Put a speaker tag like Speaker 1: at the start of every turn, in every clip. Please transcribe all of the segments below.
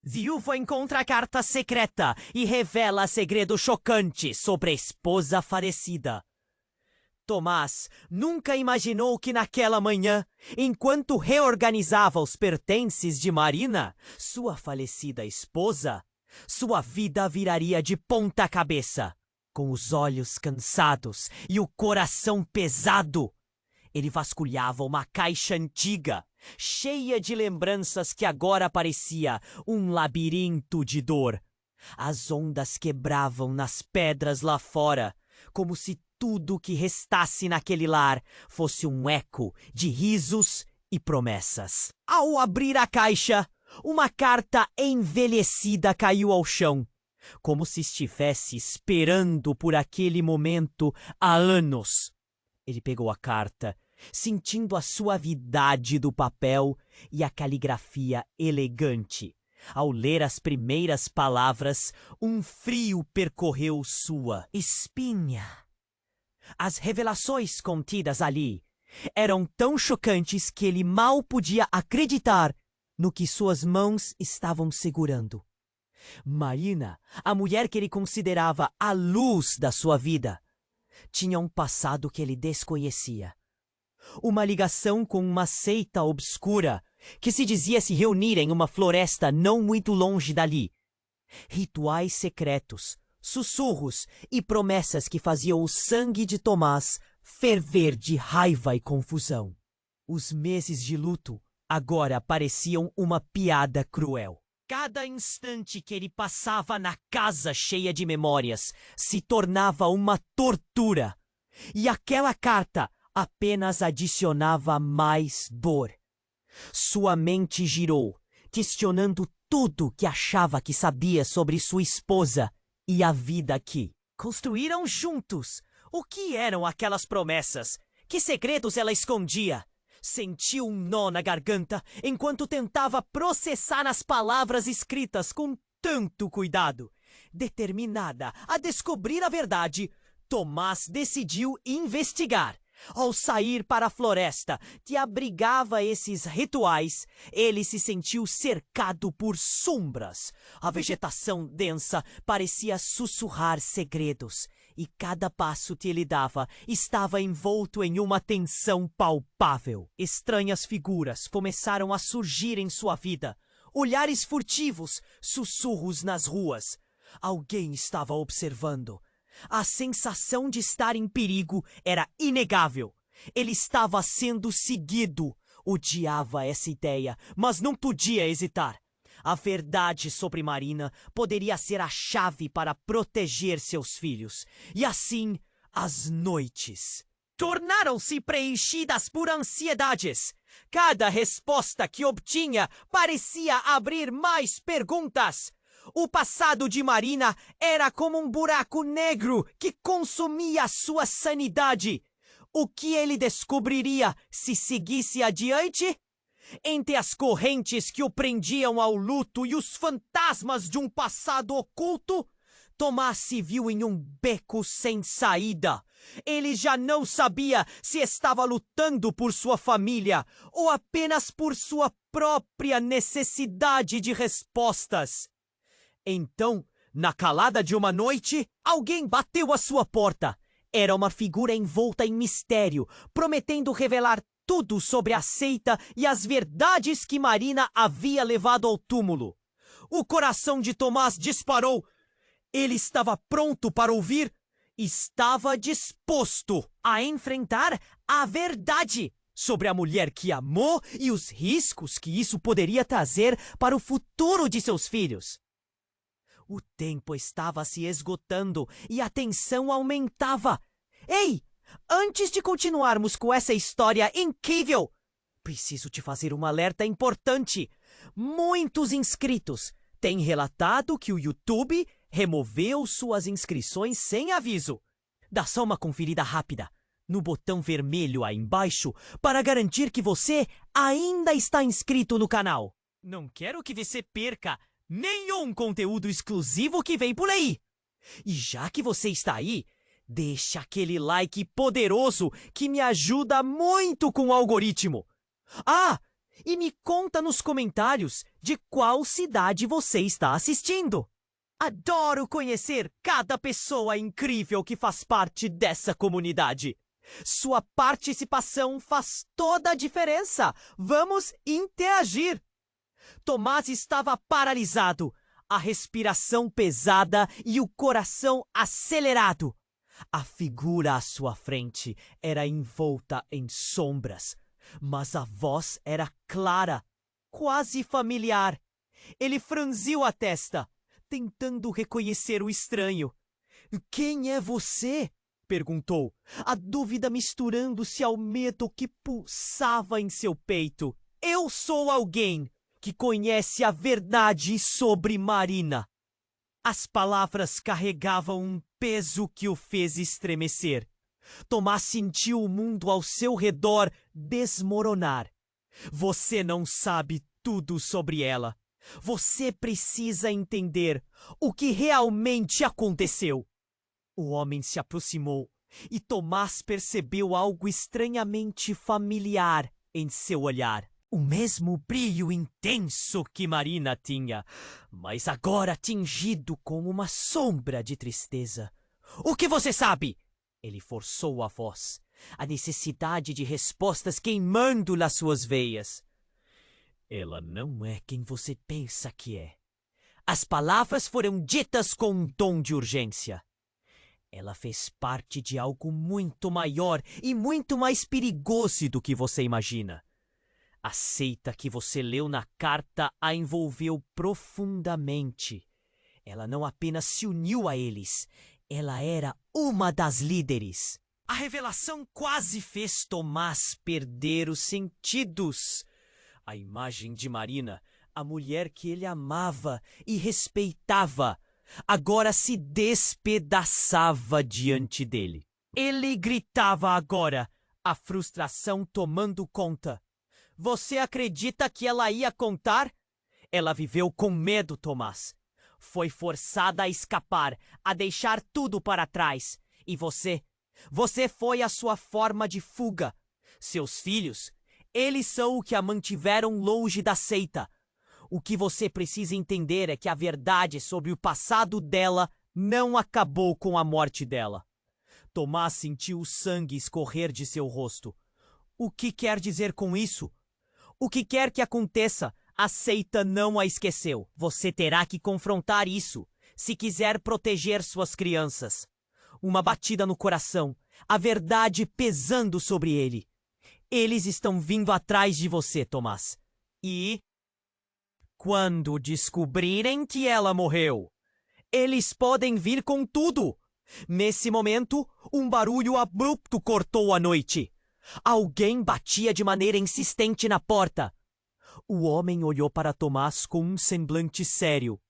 Speaker 1: Viúva encontra a carta secreta e revela segredo chocante sobre a esposa falecida. Tomás nunca imaginou que naquela manhã, enquanto reorganizava os pertences de Marina, sua falecida esposa, sua vida viraria de ponta cabeça. Com os olhos cansados e o coração pesado, ele vasculhava uma caixa antiga, cheia de lembranças que agora parecia um labirinto de dor. As ondas quebravam nas pedras lá fora, como se tudo que restasse naquele lar fosse um eco de risos e promessas. Ao abrir a caixa, uma carta envelhecida caiu ao chão, como se estivesse esperando por aquele momento há anos. Ele pegou a carta, sentindo a suavidade do papel e a caligrafia elegante. Ao ler as primeiras palavras, um frio percorreu sua espinha. As revelações contidas ali eram tão chocantes que ele mal podia acreditar no que suas mãos estavam segurando. Marina, a mulher que ele considerava a luz da sua vida, tinha um passado que ele desconhecia. Uma ligação com uma seita obscura que se dizia se reunir em uma floresta não muito longe dali. Rituais secretos, sussurros e promessas que faziam o sangue de Tomás ferver de raiva e confusão. Os meses de luto agora pareciam uma piada cruel. Cada instante que ele passava na casa cheia de memórias se tornava uma tortura. E aquela carta apenas adicionava mais dor. Sua mente girou, questionando tudo que achava que sabia sobre sua esposa e a vida que construíram juntos. O que eram aquelas promessas? Que segredos ela escondia? Sentiu um nó na garganta enquanto tentava processar as palavras escritas com tanto cuidado. Determinada a descobrir a verdade, Tomás decidiu investigar. Ao sair para a floresta que abrigava esses rituais, ele se sentiu cercado por sombras. A vegetação densa parecia sussurrar segredos, e cada passo que ele dava estava envolto em uma tensão palpável. Estranhas figuras começaram a surgir em sua vida. Olhares furtivos, sussurros nas ruas. Alguém estava observando. A sensação de estar em perigo era inegável. Ele estava sendo seguido. Odiava essa ideia, mas não podia hesitar. A verdade sobre Marina poderia ser a chave para proteger seus filhos. E assim, as noites tornaram-se preenchidas por ansiedades. Cada resposta que obtinha parecia abrir mais perguntas. O passado de Marina era como um buraco negro que consumia sua sanidade. O que ele descobriria se seguisse adiante? Entre as correntes que o prendiam ao luto e os fantasmas de um passado oculto, Tomás se viu em um beco sem saída. Ele já não sabia se estava lutando por sua família ou apenas por sua própria necessidade de respostas. Então, na calada de uma noite, alguém bateu à sua porta. Era uma figura envolta em mistério, prometendo revelar tudo sobre a seita e as verdades que Marina havia levado ao túmulo. O coração de Tomás disparou. Ele estava pronto para ouvir, estava disposto a enfrentar a verdade sobre a mulher que amou e os riscos que isso poderia trazer para o futuro de seus filhos. O tempo estava se esgotando e a tensão aumentava. Ei! Antes de continuarmos com essa história incrível, preciso te fazer um alerta importante. Muitos inscritos têm relatado que o YouTube removeu suas inscrições sem aviso. Dá só uma conferida rápida no botão vermelho aí embaixo para garantir que você ainda está inscrito no canal. Não quero que você perca nenhum conteúdo exclusivo que vem por aí. E já que você está aí, deixa aquele like poderoso que me ajuda muito com o algoritmo. Ah, e me conta nos comentários de qual cidade você está assistindo. Adoro conhecer cada pessoa incrível que faz parte dessa comunidade. Sua participação faz toda a diferença. Vamos interagir. Tomás estava paralisado, a respiração pesada e o coração acelerado. A figura à sua frente era envolta em sombras, mas a voz era clara, quase familiar. Ele franziu a testa, tentando reconhecer o estranho. "Quem é você?" perguntou, a dúvida misturando-se ao medo que pulsava em seu peito. "Eu sou alguém que conhece a verdade sobre Marina." As palavras carregavam um peso que o fez estremecer. Tomás sentiu o mundo ao seu redor desmoronar. "Você não sabe tudo sobre ela. Você precisa entender o que realmente aconteceu." O homem se aproximou e Tomás percebeu algo estranhamente familiar em seu olhar. O mesmo brilho intenso que Marina tinha, mas agora tingido com uma sombra de tristeza. "O que você sabe?" Ele forçou a voz, a necessidade de respostas queimando nas suas veias. "Ela não é quem você pensa que é." As palavras foram ditas com um tom de urgência. "Ela fez parte de algo muito maior e muito mais perigoso do que você imagina. A seita que você leu na carta a envolveu profundamente. Ela não apenas se uniu a eles, ela era uma das líderes." A revelação quase fez Tomás perder os sentidos. A imagem de Marina, a mulher que ele amava e respeitava, agora se despedaçava diante dele. Ele gritava agora, a frustração tomando conta. "Você acredita que ela ia contar?" Ela viveu com medo, Tomás. Foi forçada a escapar, a deixar tudo para trás. E você foi a sua forma de fuga. Seus filhos, eles são o que a mantiveram longe da seita. O que você precisa entender é que a verdade sobre o passado dela não acabou com a morte dela. Tomás sentiu o sangue escorrer de seu rosto. O que quer dizer com isso? O que quer que aconteça, a seita não a esqueceu. Você terá que confrontar isso, se quiser proteger suas crianças. Uma batida no coração, a verdade pesando sobre ele. Eles estão vindo atrás de você, Tomás. E quando descobrirem que ela morreu, eles podem vir com tudo. Nesse momento, um barulho abrupto cortou a noite. Alguém batia de maneira insistente na porta. O homem olhou para Tomás com um semblante sério.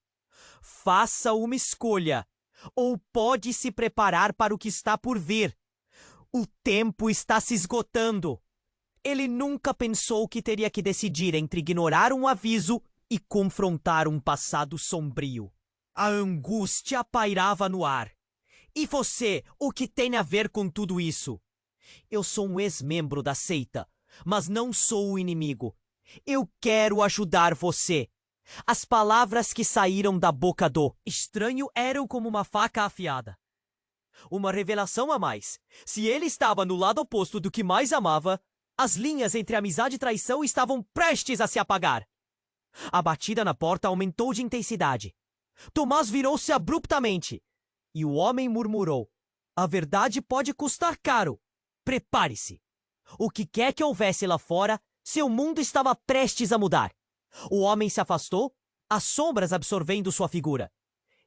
Speaker 1: "Faça uma escolha, ou pode se preparar para o que está por vir. O tempo está se esgotando." Ele nunca pensou que teria que decidir entre ignorar um aviso e confrontar um passado sombrio. A angústia pairava no ar. "E você, o que tem a ver com tudo isso?" "Eu sou um ex-membro da seita, mas não sou o inimigo. Eu quero ajudar você." As palavras que saíram da boca do estranho eram como uma faca afiada. Uma revelação a mais. Se ele estava no lado oposto do que mais amava, as linhas entre amizade e traição estavam prestes a se apagar. A batida na porta aumentou de intensidade. Tomás virou-se abruptamente e o homem murmurou: "A verdade pode custar caro. Prepare-se." O que quer que houvesse lá fora, seu mundo estava prestes a mudar. O homem se afastou, as sombras absorvendo sua figura.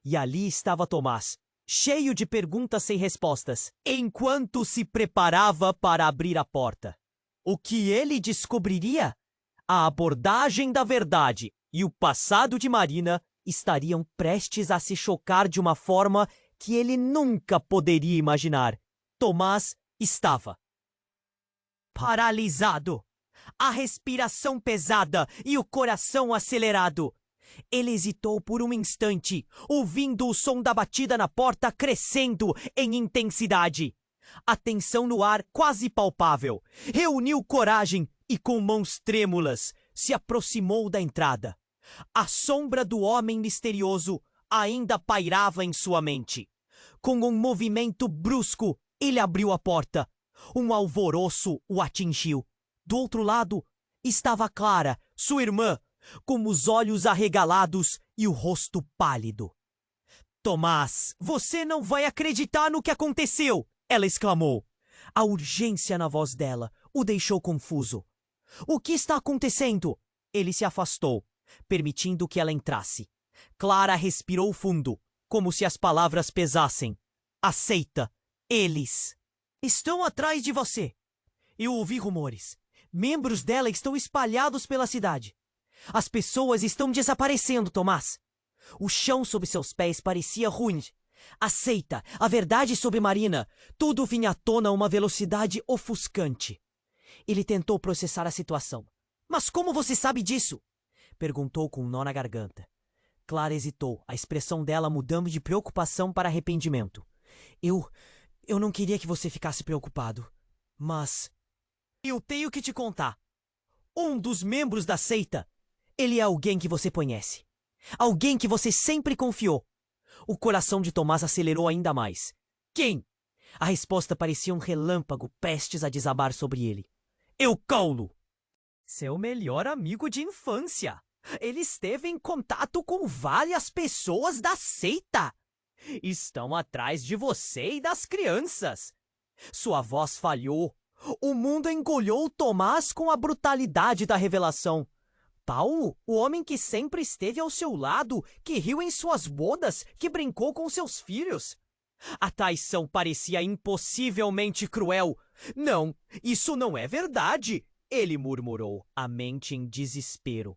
Speaker 1: E ali estava Tomás, cheio de perguntas sem respostas, enquanto se preparava para abrir a porta. O que ele descobriria? A abordagem da verdade e o passado de Marina estariam prestes a se chocar de uma forma que ele nunca poderia imaginar. Tomás estava paralisado, a respiração pesada e o coração acelerado. Ele hesitou por um instante, ouvindo o som da batida na porta crescendo em intensidade. A tensão no ar quase palpável. Reuniu coragem e, com mãos trêmulas, se aproximou da entrada. A sombra do homem misterioso ainda pairava em sua mente. Com um movimento brusco, ele abriu a porta. Um alvoroço o atingiu. Do outro lado estava Clara, sua irmã, com os olhos arregalados e o rosto pálido. Tomás, você não vai acreditar no que aconteceu! Ela exclamou. A urgência na voz dela o deixou confuso. O que está acontecendo? Ele se afastou, permitindo que ela entrasse. Clara respirou fundo, como se as palavras pesassem. Aceita. Eles estão atrás de você. Eu ouvi rumores. Membros dela estão espalhados pela cidade. As pessoas estão desaparecendo, Tomás. O chão sob seus pés parecia ruim. Aceita. A verdade sobre Marina. Tudo vinha à tona a uma velocidade ofuscante. Ele tentou processar a situação. Mas como você sabe disso? Perguntou com um nó na garganta. Clara hesitou, a expressão dela mudando de preocupação para arrependimento. Eu não queria que você ficasse preocupado, mas eu tenho que te contar. Um dos membros da seita, ele é alguém que você conhece. Alguém que você sempre confiou. O coração de Tomás acelerou ainda mais. Quem? A resposta parecia um relâmpago prestes a desabar sobre ele. Eucaulo! Seu melhor amigo de infância. Ele esteve em contato com várias pessoas da seita. Estão atrás de você e das crianças. Sua voz falhou. O mundo engolhou Tomás com a brutalidade da revelação. Paulo, o homem que sempre esteve ao seu lado, que riu em suas bodas, que brincou com seus filhos. A traição parecia impossivelmente cruel. Não, isso não é verdade, ele murmurou, a mente em desespero.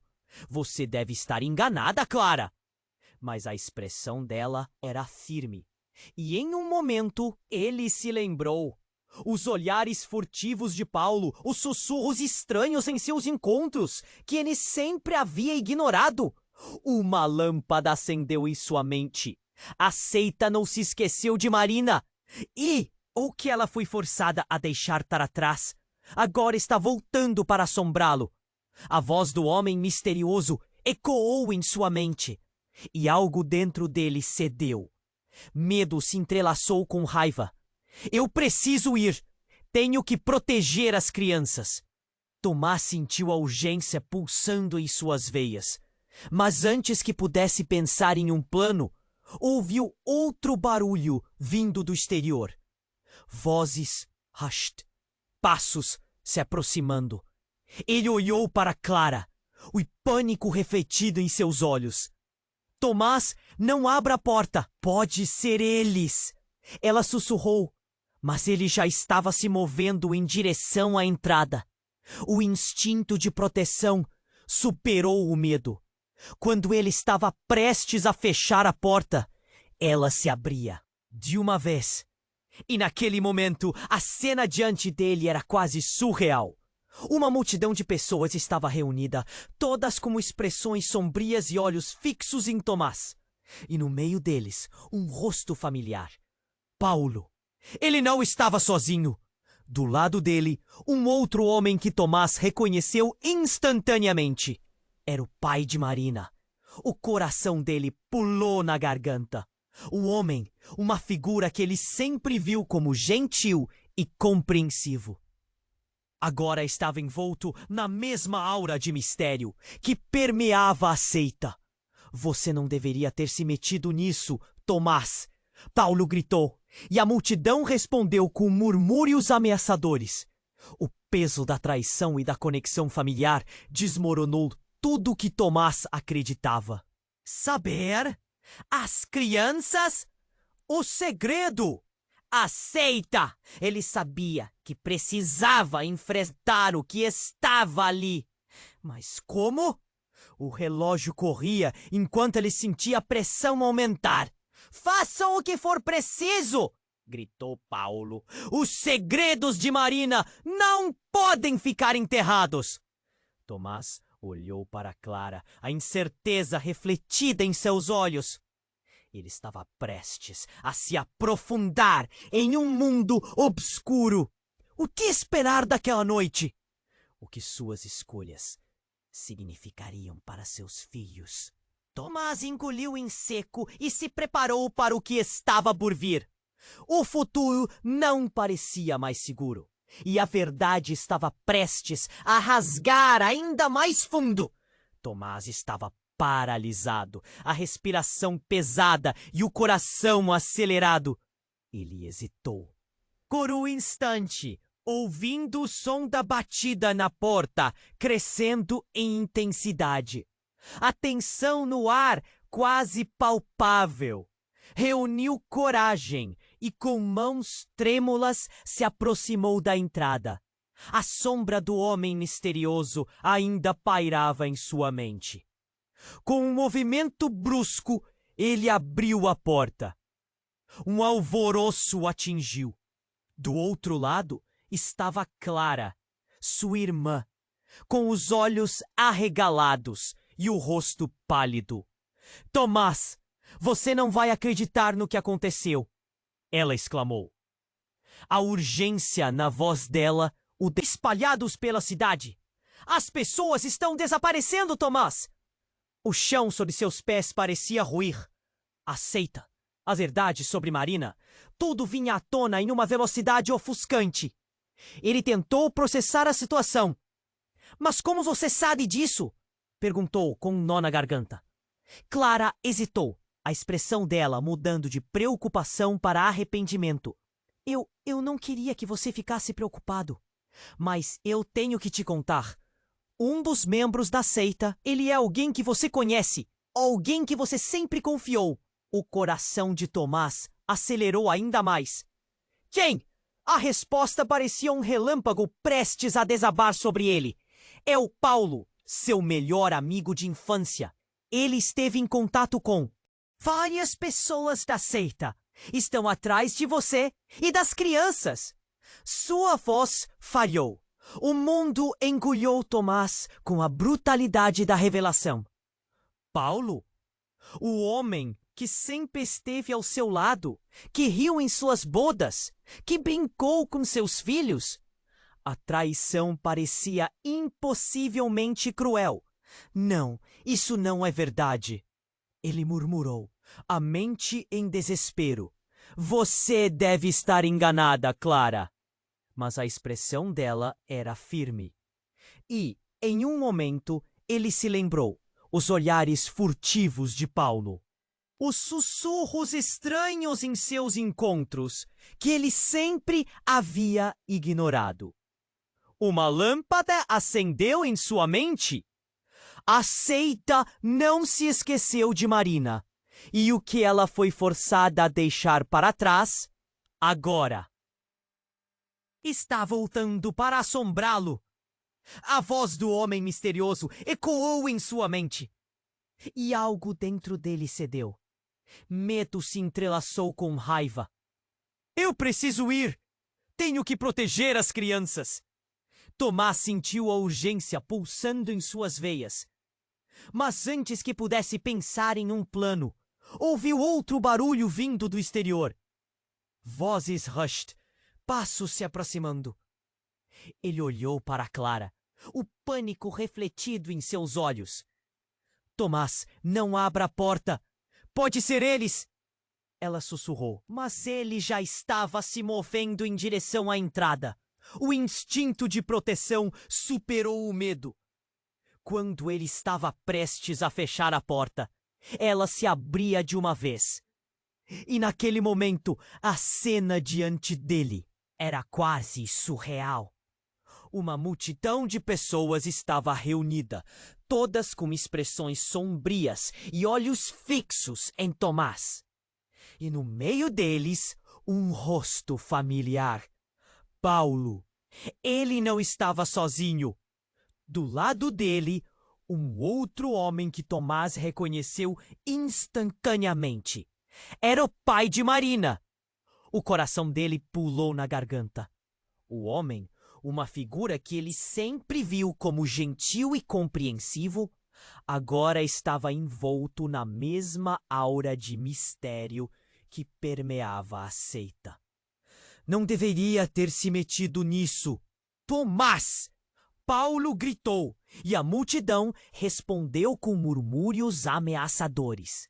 Speaker 1: Você deve estar enganada, Clara. Mas a expressão dela era firme. E em um momento, ele se lembrou. Os olhares furtivos de Paulo, os sussurros estranhos em seus encontros, que ele sempre havia ignorado. Uma lâmpada acendeu em sua mente. A seita não se esqueceu de Marina. Ou que ela foi forçada a deixar para atrás, agora está voltando para assombrá-lo. A voz do homem misterioso ecoou em sua mente. E algo dentro dele cedeu. Medo se entrelaçou com raiva. Eu preciso ir. Tenho que proteger as crianças. Tomás sentiu a urgência pulsando em suas veias. Mas antes que pudesse pensar em um plano, ouviu outro barulho vindo do exterior. Vozes, passos se aproximando. Ele olhou para Clara, o pânico refletido em seus olhos. Tomás, não abra a porta. Pode ser eles. Ela sussurrou, mas ele já estava se movendo em direção à entrada. O instinto de proteção superou o medo. Quando ele estava prestes a fechar a porta, ela se abria de uma vez. E naquele momento, a cena diante dele era quase surreal. Uma multidão de pessoas estava reunida, todas com expressões sombrias e olhos fixos em Tomás. E no meio deles, um rosto familiar. Paulo. Ele não estava sozinho. Do lado dele, um outro homem que Tomás reconheceu instantaneamente. Era o pai de Marina. O coração dele pulou na garganta. O homem, uma figura que ele sempre viu como gentil e compreensivo. Agora estava envolto na mesma aura de mistério que permeava a seita. Você não deveria ter se metido nisso, Tomás. Paulo gritou, e a multidão respondeu com murmúrios ameaçadores. O peso da traição e da conexão familiar desmoronou tudo o que Tomás acreditava. Saber? As crianças? O segredo! A seita! Ele sabia que precisava enfrentar o que estava ali. Mas como? O relógio corria enquanto ele sentia a pressão aumentar. Façam o que for preciso! Gritou Paulo. Os segredos de Marina não podem ficar enterrados! Tomás olhou para Clara, a incerteza refletida em seus olhos. Ele estava prestes a se aprofundar em um mundo obscuro. O que esperar daquela noite? O que suas escolhas significariam para seus filhos. Tomás engoliu em seco e se preparou para o que estava por vir. O futuro não parecia mais seguro, e a verdade estava prestes a rasgar ainda mais fundo. Tomás estava paralisado, a respiração pesada e o coração acelerado. Ele hesitou. Por um instante, ouvindo o som da batida na porta crescendo em intensidade. A tensão no ar quase palpável. Reuniu coragem e com mãos trêmulas se aproximou da entrada. A sombra do homem misterioso ainda pairava em sua mente. Com um movimento brusco, ele abriu a porta. Um alvoroço o atingiu. Do outro lado estava Clara, sua irmã, com os olhos arregalados e o rosto pálido. Tomás, você não vai acreditar no que aconteceu, ela exclamou. A urgência na voz dela o espalhados pela cidade. As pessoas estão desaparecendo, Tomás! O chão sob seus pés parecia ruir. A seita, a verdade sobre Marina, tudo vinha à tona em uma velocidade ofuscante. Ele tentou processar a situação. Mas como você sabe disso? Perguntou com um nó na garganta. Clara hesitou, a expressão dela mudando de preocupação para arrependimento. Eu não queria que você ficasse preocupado, mas eu tenho que te contar. Um dos membros da seita, ele é alguém que você conhece, alguém que você sempre confiou. O coração de Tomás acelerou ainda mais. Quem? A resposta parecia um relâmpago prestes a desabar sobre ele. É o Paulo, seu melhor amigo de infância. Ele esteve em contato com várias pessoas da seita. Estão atrás de você e das crianças. Sua voz falhou. O mundo engoliu Tomás com a brutalidade da revelação. Paulo? O homem que sempre esteve ao seu lado, que riu em suas bodas, que brincou com seus filhos. A traição parecia impossivelmente cruel. Não, isso não é verdade. Ele murmurou, a mente em desespero. Você deve estar enganada, Clara. Mas a expressão dela era firme. E, em um momento, ele se lembrou, os olhares furtivos de Paulo. Os sussurros estranhos em seus encontros, que ele sempre havia ignorado. Uma lâmpada acendeu em sua mente. A seita não se esqueceu de Marina, e o que ela foi forçada a deixar para trás, agora está voltando para assombrá-lo. A voz do homem misterioso ecoou em sua mente. E algo dentro dele cedeu. Medo se entrelaçou com raiva. Eu preciso ir! Tenho que proteger as crianças! Tomás sentiu a urgência pulsando em suas veias. Mas antes que pudesse pensar em um plano, ouviu outro barulho vindo do exterior. Vozes hushed, passos se aproximando. Ele olhou para Clara, o pânico refletido em seus olhos. Tomás, não abra a porta! Pode ser eles! Ela sussurrou, mas ele já estava se movendo em direção à entrada. O instinto de proteção superou o medo. Quando ele estava prestes a fechar a porta, ela se abria de uma vez. E naquele momento, a cena diante dele era quase surreal. Uma multidão de pessoas estava reunida, todas com expressões sombrias e olhos fixos em Tomás. E no meio deles, um rosto familiar. Paulo. Ele não estava sozinho. Do lado dele, um outro homem que Tomás reconheceu instantaneamente. Era o pai de Marina. O coração dele pulou na garganta. O homem, uma figura que ele sempre viu como gentil e compreensivo, agora estava envolto na mesma aura de mistério que permeava a seita. Não deveria ter se metido nisso. Tomás! Paulo gritou, e a multidão respondeu com murmúrios ameaçadores.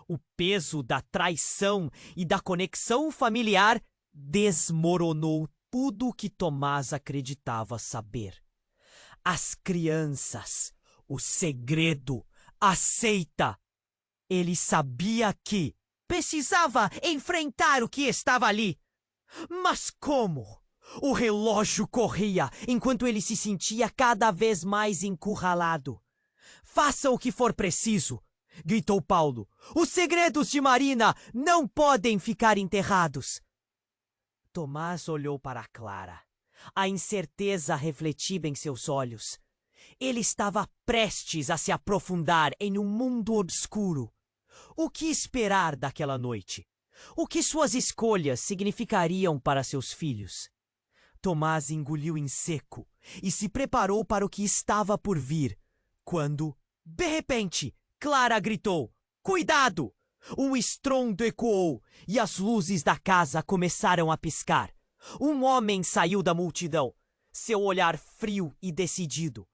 Speaker 1: O peso da traição e da conexão familiar desmoronou tudo o que Tomás acreditava saber. As crianças, o segredo, a seita. Ele sabia que precisava enfrentar o que estava ali. Mas como? O relógio corria enquanto ele se sentia cada vez mais encurralado. Faça o que for preciso, gritou Paulo. Os segredos de Marina não podem ficar enterrados. Tomás olhou para Clara. A incerteza refletia em seus olhos. Ele estava prestes a se aprofundar em um mundo obscuro. O que esperar daquela noite? O que suas escolhas significariam para seus filhos? Tomás engoliu em seco e se preparou para o que estava por vir, quando, de repente, Clara gritou: "Cuidado!" Um estrondo ecoou e as luzes da casa começaram a piscar. Um homem saiu da multidão, seu olhar frio e decidido.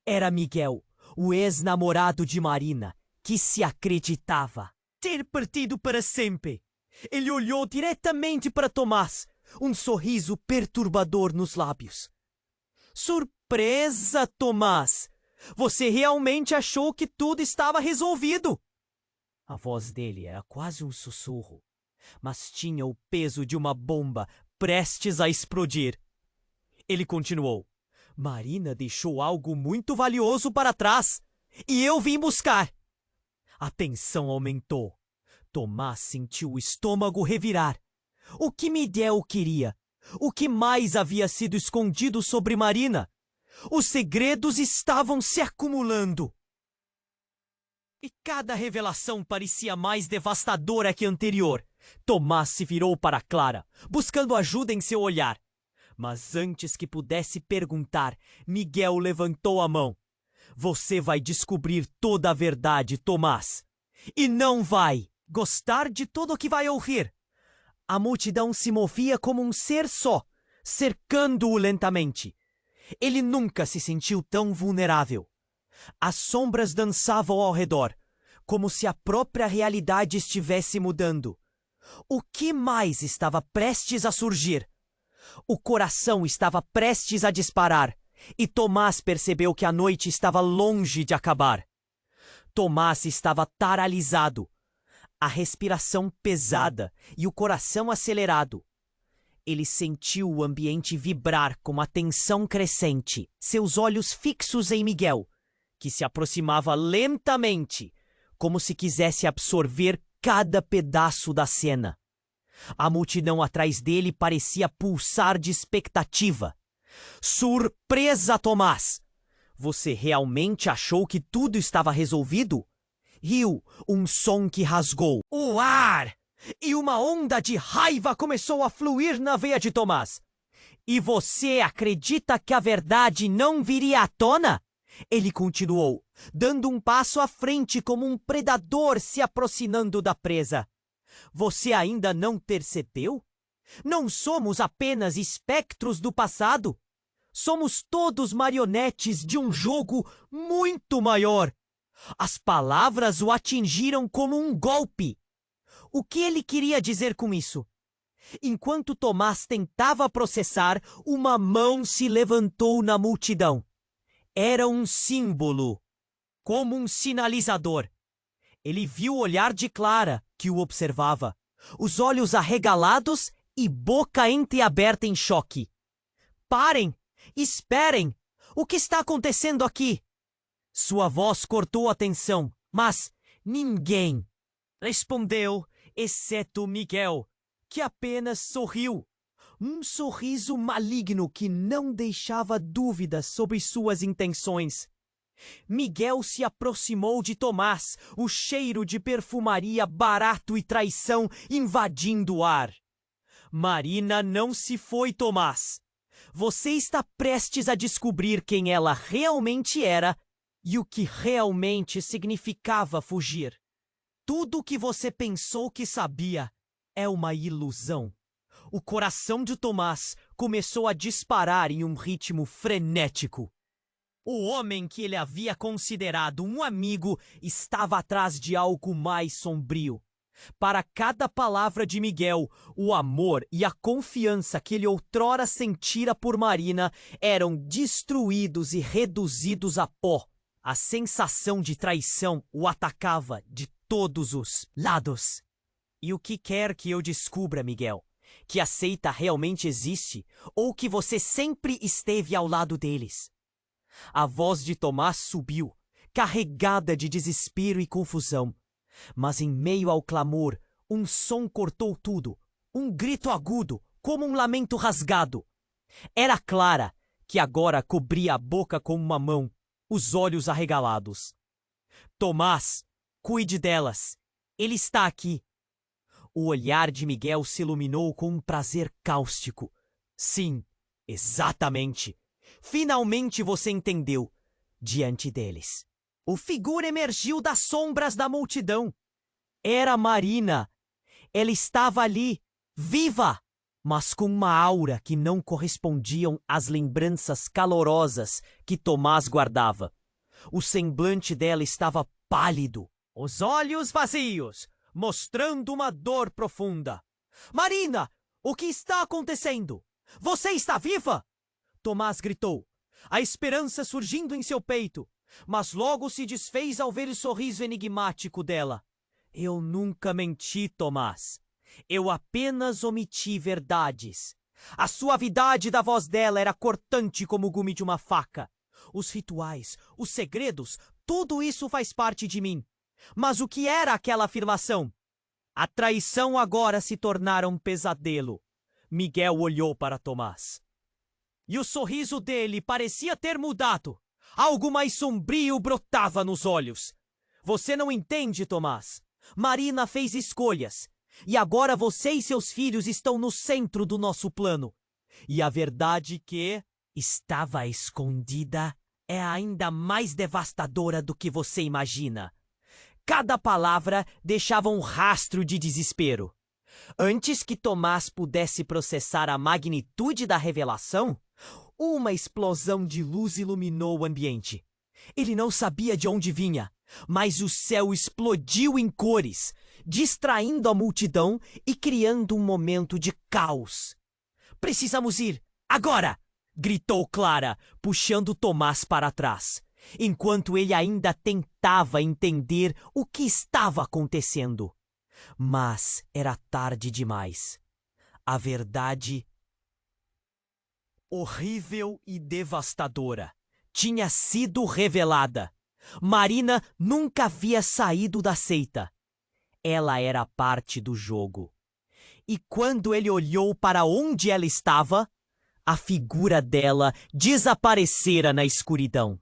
Speaker 1: Era Miguel, o ex-namorado de Marina, que se acreditava ter partido para sempre. Ele olhou diretamente para Tomás, um sorriso perturbador nos lábios. Surpresa, Tomás! Você realmente achou que tudo estava resolvido? A voz dele era quase um sussurro, mas tinha o peso de uma bomba prestes a explodir. Ele continuou: Marina deixou algo muito valioso para trás, e eu vim buscar. A tensão aumentou. Tomás sentiu o estômago revirar. O que Miguel queria? O que mais havia sido escondido sobre Marina? Os segredos estavam se acumulando. E cada revelação parecia mais devastadora que a anterior. Tomás se virou para Clara, buscando ajuda em seu olhar. Mas antes que pudesse perguntar, Miguel levantou a mão. Você vai descobrir toda a verdade, Tomás. E não vai gostar de tudo o que vai ouvir. A multidão se movia como um ser só, cercando-o lentamente. Ele nunca se sentiu tão vulnerável. As sombras dançavam ao redor, como se a própria realidade estivesse mudando. O que mais estava prestes a surgir? O coração estava prestes a disparar, e Tomás percebeu que a noite estava longe de acabar. Tomás estava paralisado, a respiração pesada e o coração acelerado. Ele sentiu o ambiente vibrar com uma tensão crescente, seus olhos fixos em Miguel, que se aproximava lentamente, como se quisesse absorver cada pedaço da cena. A multidão atrás dele parecia pulsar de expectativa. Surpresa, Tomás! Você realmente achou que tudo estava resolvido? Riu um som que rasgou o ar, e uma onda de raiva começou a fluir na veia de Tomás. E você acredita que a verdade não viria à tona? Ele continuou, dando um passo à frente como um predador se aproximando da presa. Você ainda não percebeu? Não somos apenas espectros do passado. Somos todos marionetes de um jogo muito maior. As palavras o atingiram como um golpe. O que ele queria dizer com isso? Enquanto Tomás tentava processar, uma mão se levantou na multidão. Era um símbolo, como um sinalizador. Ele viu o olhar de Clara, que o observava, os olhos arregalados e boca entreaberta em choque. Parem! Esperem! O que está acontecendo aqui? Sua voz cortou a tensão, mas ninguém respondeu, exceto Miguel, que apenas sorriu. Um sorriso maligno que não deixava dúvidas sobre suas intenções. Miguel se aproximou de Tomás, o cheiro de perfumaria barato e traição invadindo o ar. Marina não se foi, Tomás. Você está prestes a descobrir quem ela realmente era e o que realmente significava fugir. Tudo o que você pensou que sabia é uma ilusão. O coração de Tomás começou a disparar em um ritmo frenético. O homem que ele havia considerado um amigo estava atrás de algo mais sombrio. Para cada palavra de Miguel, o amor e a confiança que ele outrora sentira por Marina eram destruídos e reduzidos a pó. A sensação de traição o atacava de todos os lados. E o que quer que eu descubra, Miguel? Que a seita realmente existe ou que você sempre esteve ao lado deles? A voz de Tomás subiu, carregada de desespero e confusão. Mas em meio ao clamor, um som cortou tudo, um grito agudo, como um lamento rasgado. Era Clara, que agora cobria a boca com uma mão, os olhos arregalados. Tomás, cuide delas. Ele está aqui. O olhar de Miguel se iluminou com um prazer cáustico. Sim, exatamente. Finalmente você entendeu. Diante deles, o figura emergiu das sombras da multidão. Era Marina. Ela estava ali, viva, mas com uma aura que não correspondiam às lembranças calorosas que Tomás guardava. O semblante dela estava pálido, os olhos vazios, mostrando uma dor profunda. Marina, o que está acontecendo? Você está viva? Tomás gritou, a esperança surgindo em seu peito, mas logo se desfez ao ver o sorriso enigmático dela. Eu nunca menti, Tomás. Eu apenas omiti verdades. A suavidade da voz dela era cortante como o gume de uma faca. Os rituais, os segredos, tudo isso faz parte de mim. Mas o que era aquela afirmação? A traição agora se tornara um pesadelo. Miguel olhou para Tomás. E o sorriso dele parecia ter mudado. Algo mais sombrio brotava nos olhos. Você não entende, Tomás. Marina fez escolhas. E agora você e seus filhos estão no centro do nosso plano. E a verdade que estava escondida é ainda mais devastadora do que você imagina. Cada palavra deixava um rastro de desespero. Antes que Tomás pudesse processar a magnitude da revelação, uma explosão de luz iluminou o ambiente. Ele não sabia de onde vinha, mas o céu explodiu em cores, distraindo a multidão e criando um momento de caos. Precisamos ir, agora! Gritou Clara, puxando Tomás para trás, enquanto ele ainda tentava entender o que estava acontecendo. Mas era tarde demais. A verdade horrível e devastadora tinha sido revelada. Marina nunca havia saído da seita. Ela era parte do jogo. E quando ele olhou para onde ela estava, a figura dela desaparecera na escuridão,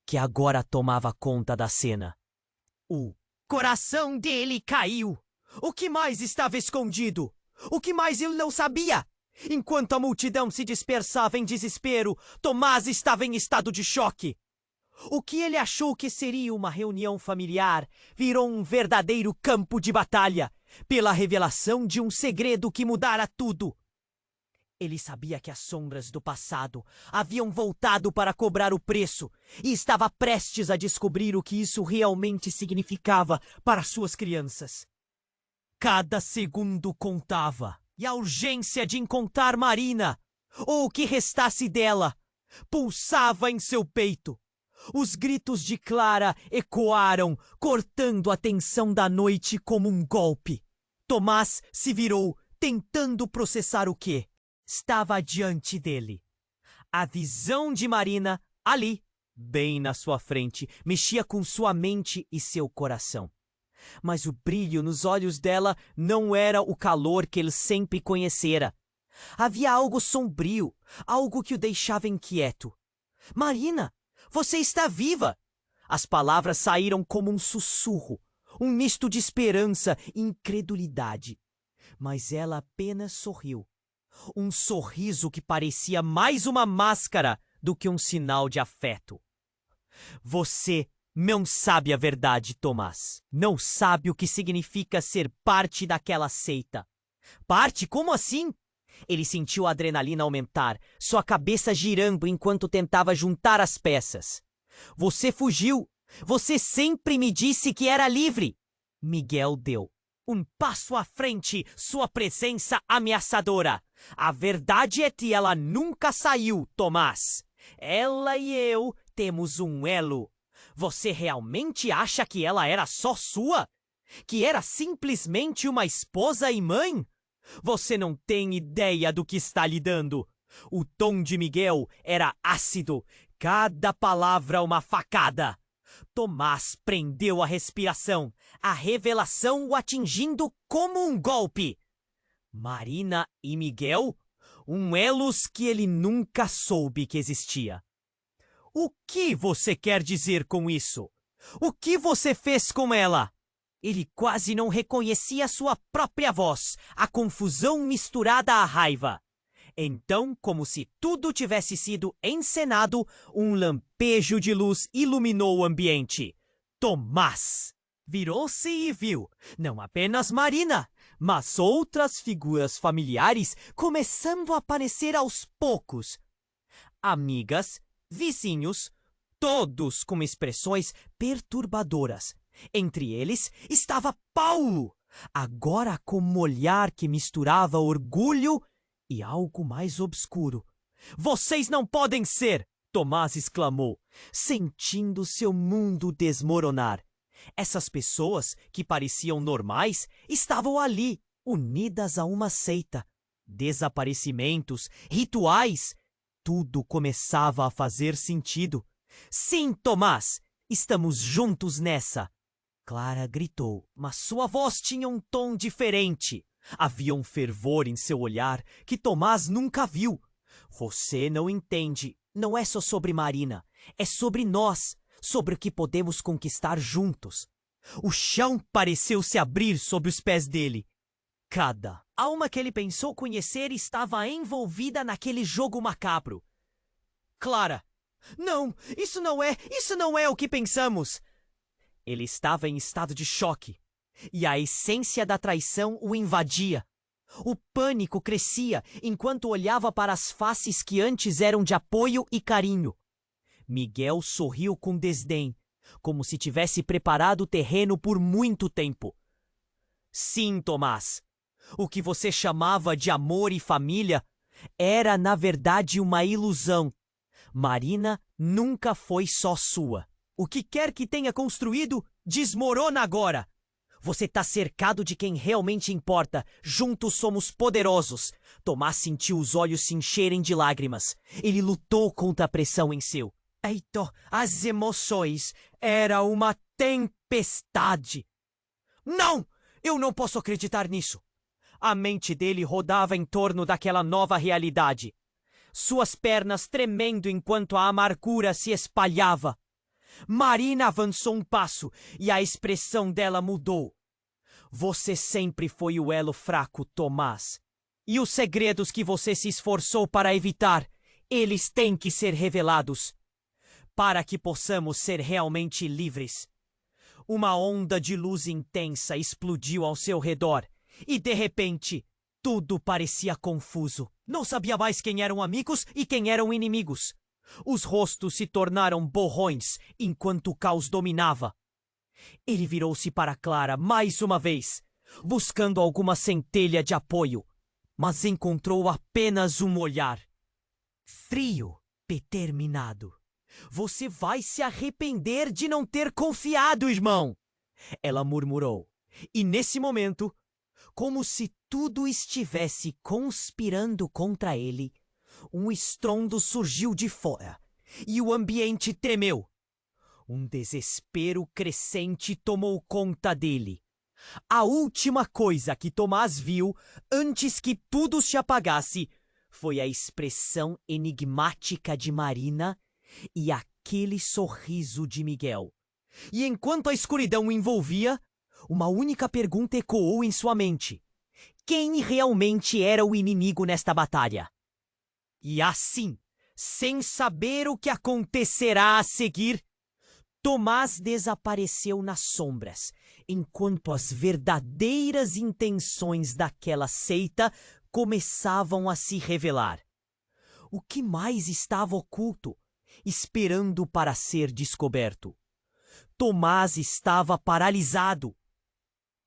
Speaker 1: que agora tomava conta da cena. O coração dele caiu. O que mais estava escondido? O que mais ele não sabia? Enquanto a multidão se dispersava em desespero, Tomás estava em estado de choque. O que ele achou que seria uma reunião familiar virou um verdadeiro campo de batalha, pela revelação de um segredo que mudara tudo. Ele sabia que as sombras do passado haviam voltado para cobrar o preço e estava prestes a descobrir o que isso realmente significava para suas crianças. Cada segundo contava, e a urgência de encontrar Marina, ou o que restasse dela, pulsava em seu peito. Os gritos de Clara ecoaram, cortando a tensão da noite como um golpe. Tomás se virou, tentando processar o que estava diante dele. A visão de Marina, ali, bem na sua frente, mexia com sua mente e seu coração. Mas o brilho nos olhos dela não era o calor que ele sempre conhecera. Havia algo sombrio, algo que o deixava inquieto. Marina, você está viva! As palavras saíram como um sussurro, um misto de esperança e incredulidade. Mas ela apenas sorriu. Um sorriso que parecia mais uma máscara do que um sinal de afeto. Você não sabe a verdade, Tomás. Não sabe o que significa ser parte daquela seita. Parte? Como assim? Ele sentiu a adrenalina aumentar, sua cabeça girando enquanto tentava juntar as peças. Você fugiu! Você sempre me disse que era livre! Miguel deu um passo à frente, sua presença ameaçadora. A verdade é que ela nunca saiu, Tomás. Ela e eu temos um elo. Você realmente acha que ela era só sua? Que era simplesmente uma esposa e mãe? Você não tem ideia do que está lhe dando. O tom de Miguel era ácido, cada palavra uma facada. Tomás prendeu a respiração, a revelação o atingindo como um golpe. Marina e Miguel? Um elos que ele nunca soube que existia. O que você quer dizer com isso? O que você fez com ela? Ele quase não reconhecia sua própria voz, a confusão misturada à raiva. Então, como se tudo tivesse sido encenado, um lampejo de luz iluminou o ambiente. Tomás virou-se e viu, não apenas Marina, mas outras figuras familiares começando a aparecer aos poucos. Amigas, vizinhos, todos com expressões perturbadoras. Entre eles estava Paulo, agora com um olhar que misturava orgulho e algo mais obscuro. Vocês não podem ser! Tomás exclamou, sentindo seu mundo desmoronar. Essas pessoas, que pareciam normais, estavam ali, unidas a uma seita. Desaparecimentos, rituais, tudo começava a fazer sentido. Sim, Tomás, estamos juntos nessa. Clara gritou, mas sua voz tinha um tom diferente. Havia um fervor em seu olhar que Tomás nunca viu. Você não entende. Não é só sobre Marina. É sobre nós. Sobre o que podemos conquistar juntos. O chão pareceu se abrir sob os pés dele. Cada alma que ele pensou conhecer estava envolvida naquele jogo macabro. Clara! Não! Isso não é o que pensamos! Ele estava em estado de choque. E a essência da traição o invadia. O pânico crescia enquanto olhava para as faces que antes eram de apoio e carinho. Miguel sorriu com desdém, como se tivesse preparado o terreno por muito tempo. Sim, Tomás. O que você chamava de amor e família era, na verdade, uma ilusão. Marina nunca foi só sua. O que quer que tenha construído, desmorona agora. Você está cercado de quem realmente importa. Juntos somos poderosos. Tomás sentiu os olhos se encherem de lágrimas. Ele lutou contra a pressão em seu peito. As emoções era uma tempestade. Não! Eu não posso acreditar nisso. A mente dele rodava em torno daquela nova realidade. Suas pernas tremendo enquanto a amargura se espalhava. Marina avançou um passo e a expressão dela mudou. Você sempre foi o elo fraco, Tomás. E os segredos que você se esforçou para evitar, eles têm que ser revelados. Para que possamos ser realmente livres. Uma onda de luz intensa explodiu ao seu redor. E, de repente, tudo parecia confuso. Não sabia mais quem eram amigos e quem eram inimigos. Os rostos se tornaram borrões enquanto o caos dominava. Ele virou-se para Clara mais uma vez, buscando alguma centelha de apoio, mas encontrou apenas um olhar. Frio, determinado. Você vai se arrepender de não ter confiado, irmão! Ela murmurou. E nesse momento, como se tudo estivesse conspirando contra ele, um estrondo surgiu de fora e o ambiente tremeu. Um desespero crescente tomou conta dele. A última coisa que Tomás viu antes que tudo se apagasse foi a expressão enigmática de Marina e aquele sorriso de Miguel. E enquanto a escuridão o envolvia, uma única pergunta ecoou em sua mente. Quem realmente era o inimigo nesta batalha? E assim, sem saber o que acontecerá a seguir, Tomás desapareceu nas sombras, enquanto as verdadeiras intenções daquela seita começavam a se revelar. O que mais estava oculto, esperando para ser descoberto? Tomás estava paralisado.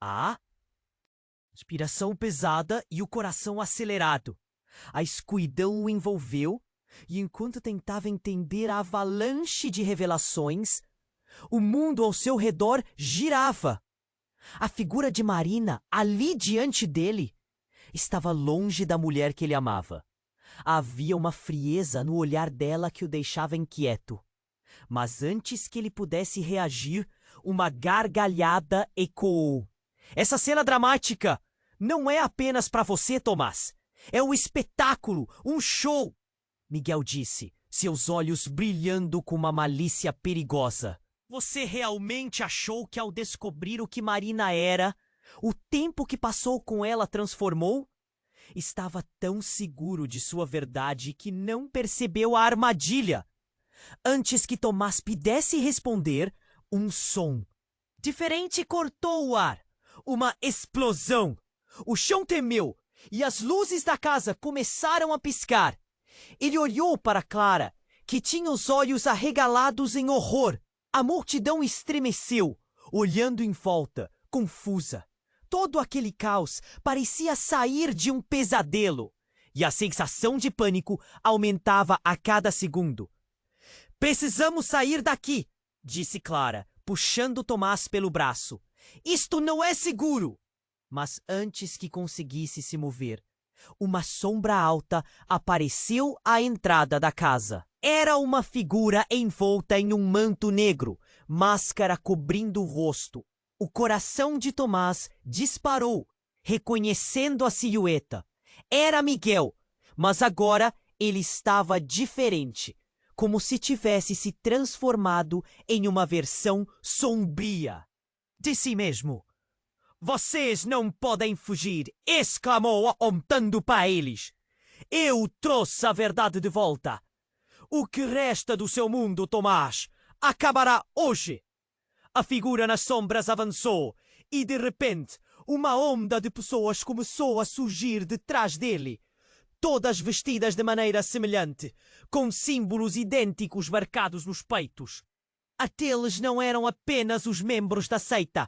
Speaker 1: A respiração pesada e o coração acelerado. A escuridão o envolveu, e enquanto tentava entender a avalanche de revelações, o mundo ao seu redor girava. A figura de Marina, ali diante dele, estava longe da mulher que ele amava. Havia uma frieza no olhar dela que o deixava inquieto. Mas antes que ele pudesse reagir, uma gargalhada ecoou. Essa cena dramática não é apenas para você, Tomás. É um espetáculo, um show, Miguel disse, seus olhos brilhando com uma malícia perigosa. Você realmente achou que ao descobrir o que Marina era, o tempo que passou com ela transformou? Estava tão seguro de sua verdade que não percebeu a armadilha. Antes que Tomás pudesse responder, um som diferente cortou o ar. Uma explosão. O chão tremeu e as luzes da casa começaram a piscar. Ele olhou para Clara, que tinha os olhos arregalados em horror. A multidão estremeceu, olhando em volta, confusa. Todo aquele caos parecia sair de um pesadelo, e a sensação de pânico aumentava a cada segundo. Precisamos sair daqui, disse Clara, puxando Tomás pelo braço. Isto não é seguro! Mas antes que conseguisse se mover, uma sombra alta apareceu à entrada da casa. Era uma figura envolta em um manto negro, máscara cobrindo o rosto. O coração de Tomás disparou, reconhecendo a silhueta. Era Miguel, mas agora ele estava diferente, como se tivesse se transformado em uma versão sombria de si mesmo. Vocês não podem fugir, exclamou apontando para eles. Eu trouxe a verdade de volta. O que resta do seu mundo, Tomás, acabará hoje. A figura nas sombras avançou e, de repente, uma onda de pessoas começou a surgir detrás dele, todas vestidas de maneira semelhante, com símbolos idênticos marcados nos peitos. Aqueles não eram apenas os membros da seita.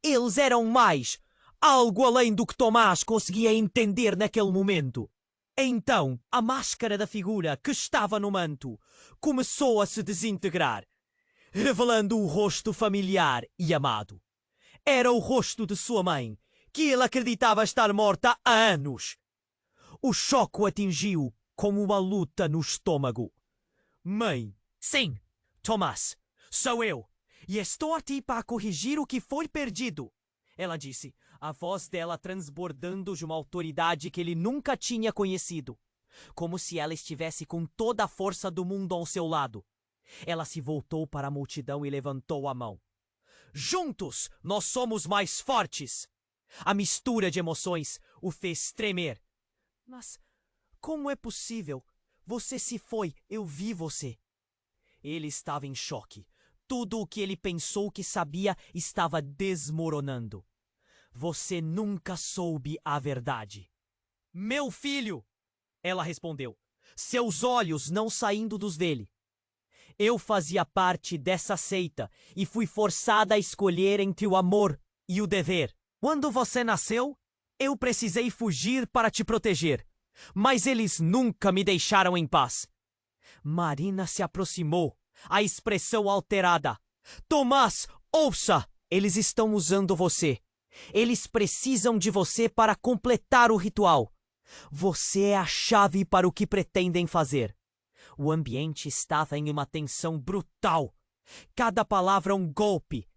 Speaker 1: Eles eram mais, algo além do que Tomás conseguia entender naquele momento. Então, a máscara da figura que estava no manto começou a se desintegrar, revelando o rosto familiar e amado. Era o rosto de sua mãe, que ele acreditava estar morta há anos. O choque o atingiu como uma luta no estômago. Mãe. Sim, Tomás, sou eu. E estou aqui para corrigir o que foi perdido, ela disse, a voz dela transbordando de uma autoridade que ele nunca tinha conhecido, como se ela estivesse com toda a força do mundo ao seu lado. Ela se voltou para a multidão e levantou a mão. Juntos nós somos mais fortes! A mistura de emoções o fez tremer. Mas como é possível? Você se foi, eu vi você. Ele estava em choque. Tudo o que ele pensou que sabia estava desmoronando. Você nunca soube a verdade. Meu filho! Ela respondeu, seus olhos não saindo dos dele. Eu fazia parte dessa seita e fui forçada a escolher entre o amor e o dever. Quando você nasceu, eu precisei fugir para te proteger, mas eles nunca me deixaram em paz. Marina se aproximou, a expressão alterada. Tomás, ouça! Eles estão usando você. Eles precisam de você para completar o ritual. Você é a chave para o que pretendem fazer. O ambiente estava em uma tensão brutal. Cada palavra um golpe.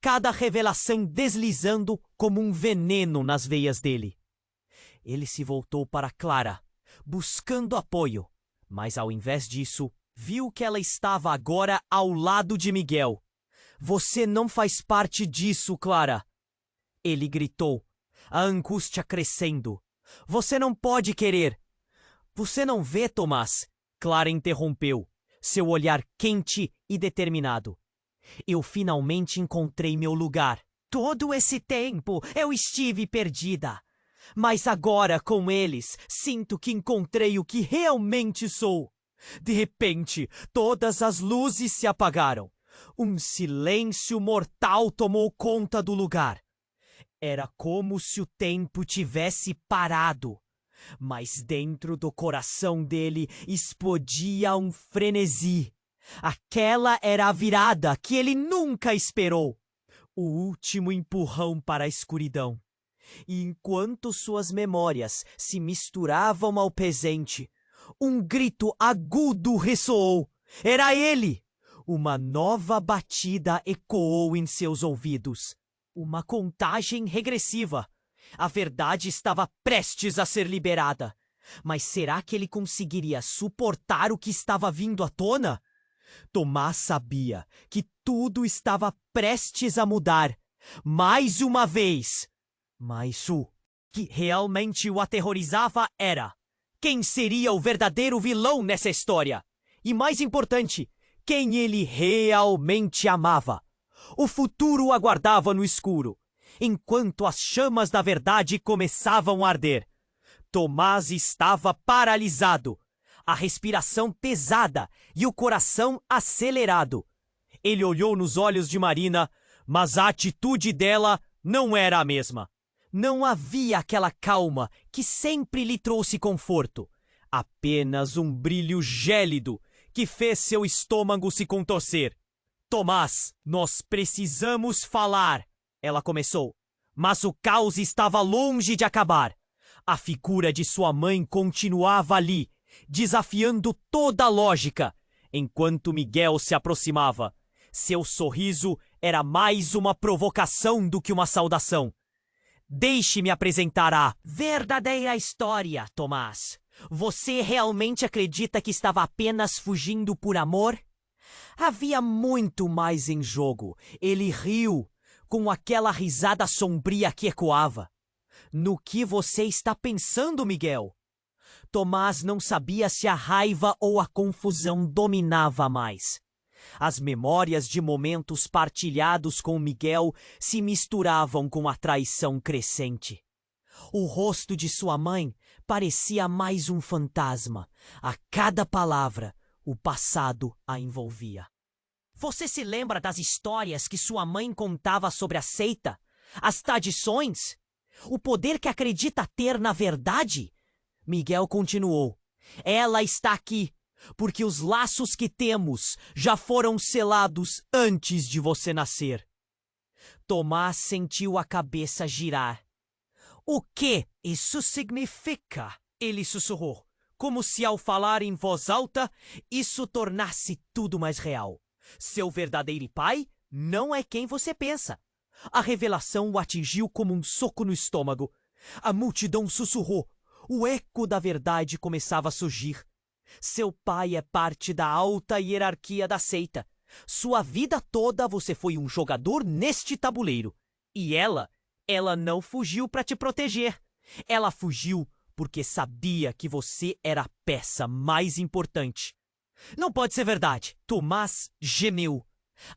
Speaker 1: Cada revelação deslizando como um veneno nas veias dele. Ele se voltou para Clara, buscando apoio, mas ao invés disso, viu que ela estava agora ao lado de Miguel. Você não faz parte disso, Clara. Ele gritou, a angústia crescendo. Você não pode querer. Você não vê, Tomás? Clara interrompeu, seu olhar quente e determinado. Eu finalmente encontrei meu lugar. Todo esse tempo eu estive perdida. Mas agora, com eles, sinto que encontrei o que realmente sou. De repente, todas as luzes se apagaram. Um silêncio mortal tomou conta do lugar. Era como se o tempo tivesse parado. Mas dentro do coração dele explodia um frenesi. Aquela era a virada que ele nunca esperou. O último empurrão para a escuridão. E enquanto suas memórias se misturavam ao presente, um grito agudo ressoou. Era ele! Uma nova batida ecoou em seus ouvidos. Uma contagem regressiva. A verdade estava prestes a ser liberada. Mas será que ele conseguiria suportar o que estava vindo à tona? Tomás sabia que tudo estava prestes a mudar. Mais uma vez. Mas o que realmente o aterrorizava era: quem seria o verdadeiro vilão nessa história? E mais importante, quem ele realmente amava? O futuro o aguardava no escuro, enquanto as chamas da verdade começavam a arder. Tomás estava paralisado, a respiração pesada e o coração acelerado. Ele olhou nos olhos de Marina, mas a atitude dela não era a mesma. Não havia aquela calma que sempre lhe trouxe conforto. Apenas um brilho gélido que fez seu estômago se contorcer. Tomás, nós precisamos falar, ela começou. Mas o caos estava longe de acabar. A figura de sua mãe continuava ali, desafiando toda a lógica, enquanto Miguel se aproximava. Seu sorriso era mais uma provocação do que uma saudação. Deixe-me apresentar a verdadeira história, Tomás. Você realmente acredita que estava apenas fugindo por amor? Havia muito mais em jogo. Ele riu, com aquela risada sombria que ecoava. No que você está pensando, Miguel? Tomás não sabia se a raiva ou a confusão dominava mais. As memórias de momentos partilhados com Miguel se misturavam com a traição crescente. O rosto de sua mãe parecia mais um fantasma. A cada palavra, o passado a envolvia. Você se lembra das histórias que sua mãe contava sobre a seita? As tradições? O poder que acredita ter na verdade? Miguel continuou. Ela está aqui, porque os laços que temos já foram selados antes de você nascer. Tomás sentiu a cabeça girar. O que isso significa? Ele sussurrou, como se ao falar em voz alta, isso tornasse tudo mais real. Seu verdadeiro pai não é quem você pensa. A revelação o atingiu como um soco no estômago. A multidão sussurrou. O eco da verdade começava a surgir. Seu pai é parte da alta hierarquia da seita. Sua vida toda você foi um jogador neste tabuleiro. E ela não fugiu para te proteger. Ela fugiu porque sabia que você era a peça mais importante. Não pode ser verdade. Tomás gemeu.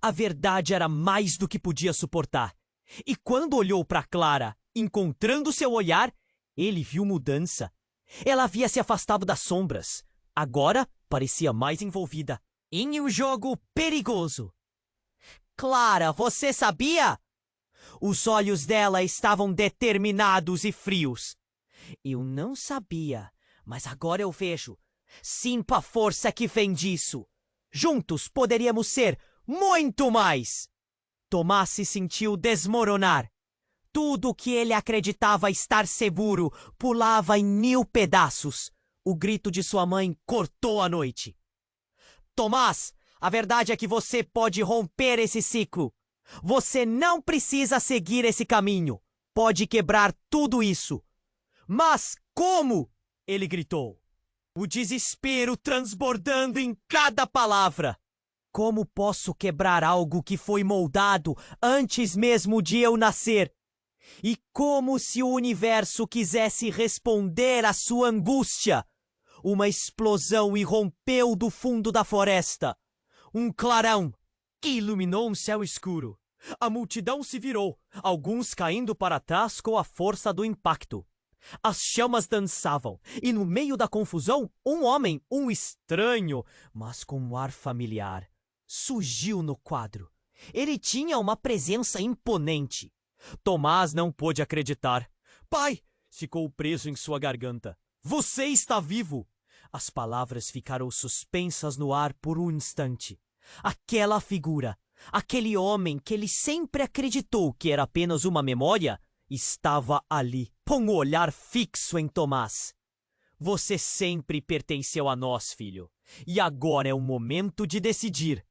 Speaker 1: A verdade era mais do que podia suportar. E quando olhou para Clara, encontrando seu olhar, ele viu mudança. Ela havia se afastado das sombras. Agora parecia mais envolvida em um jogo perigoso. Clara, você sabia? Os olhos dela estavam determinados e frios. Eu não sabia, mas agora eu vejo. Sinto a força que vem disso. Juntos poderíamos ser muito mais. Tomás se sentiu desmoronar. Tudo o que ele acreditava estar seguro pulava em 1000 pedaços. O grito de sua mãe cortou a noite. Tomás, a verdade é que você pode romper esse ciclo. Você não precisa seguir esse caminho. Pode quebrar tudo isso. Mas como? Ele gritou. O desespero transbordando em cada palavra. Como posso quebrar algo que foi moldado antes mesmo de eu nascer? E como se o universo quisesse responder à sua angústia. Uma explosão irrompeu do fundo da floresta. Um clarão que iluminou um céu escuro. A multidão se virou, alguns caindo para trás com a força do impacto. As chamas dançavam, e no meio da confusão, um homem, um estranho, mas com um ar familiar, surgiu no quadro. Ele tinha uma presença imponente. Tomás não pôde acreditar. Pai! Ficou preso em sua garganta. Você está vivo! As palavras ficaram suspensas no ar por um instante. Aquela figura, aquele homem que ele sempre acreditou que era apenas uma memória, estava ali, com o olhar fixo em Tomás. Você sempre pertenceu a nós, filho. E agora é o momento de decidir.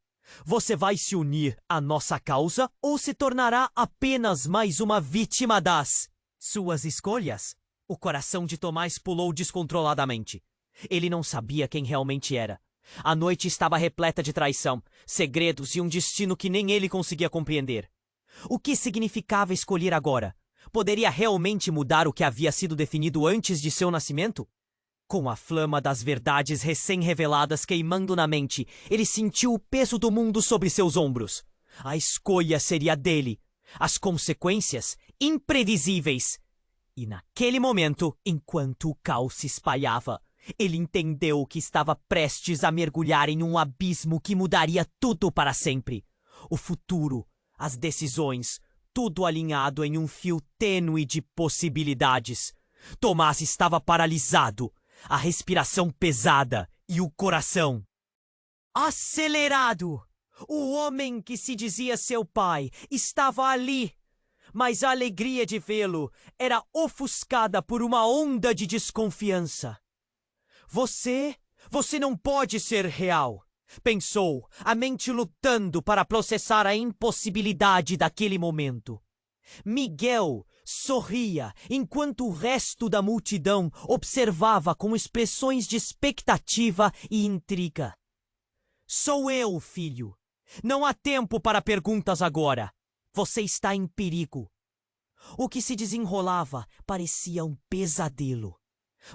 Speaker 1: Você vai se unir à nossa causa ou se tornará apenas mais uma vítima das suas escolhas? O coração de Tomás pulou descontroladamente. Ele não sabia quem realmente era. A noite estava repleta de traição, segredos e um destino que nem ele conseguia compreender. O que significava escolher agora? Poderia realmente mudar o que havia sido definido antes de seu nascimento? Com a flama das verdades recém-reveladas queimando na mente, ele sentiu o peso do mundo sobre seus ombros. A escolha seria dele. As consequências, imprevisíveis. E naquele momento, enquanto o caos se espalhava, ele entendeu que estava prestes a mergulhar em um abismo que mudaria tudo para sempre. O futuro, as decisões, tudo alinhado em um fio tênue de possibilidades. Tomás estava paralisado, a respiração pesada e o coração acelerado. O homem que se dizia seu pai estava ali, mas a alegria de vê-lo era ofuscada por uma onda de desconfiança. Você não pode ser real, pensou, a mente lutando para processar a impossibilidade daquele momento. Miguel sorria enquanto o resto da multidão observava com expressões de expectativa e intriga. Sou eu, filho. Não há tempo para perguntas agora. Você está em perigo. O que se desenrolava parecia um pesadelo.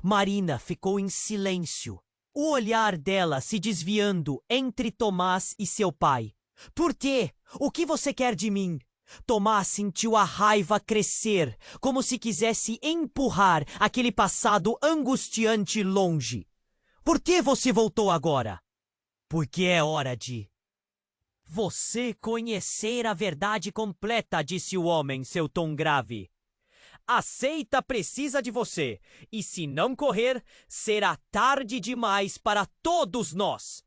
Speaker 1: Marina ficou em silêncio, o olhar dela se desviando entre Tomás e seu pai. Por quê? O que você quer de mim? Tomás sentiu a raiva crescer, como se quisesse empurrar aquele passado angustiante longe. Por que você voltou agora? Porque é hora de você conhecer a verdade completa, disse o homem, seu tom grave. A seita precisa de você, e se não correr, será tarde demais para todos nós.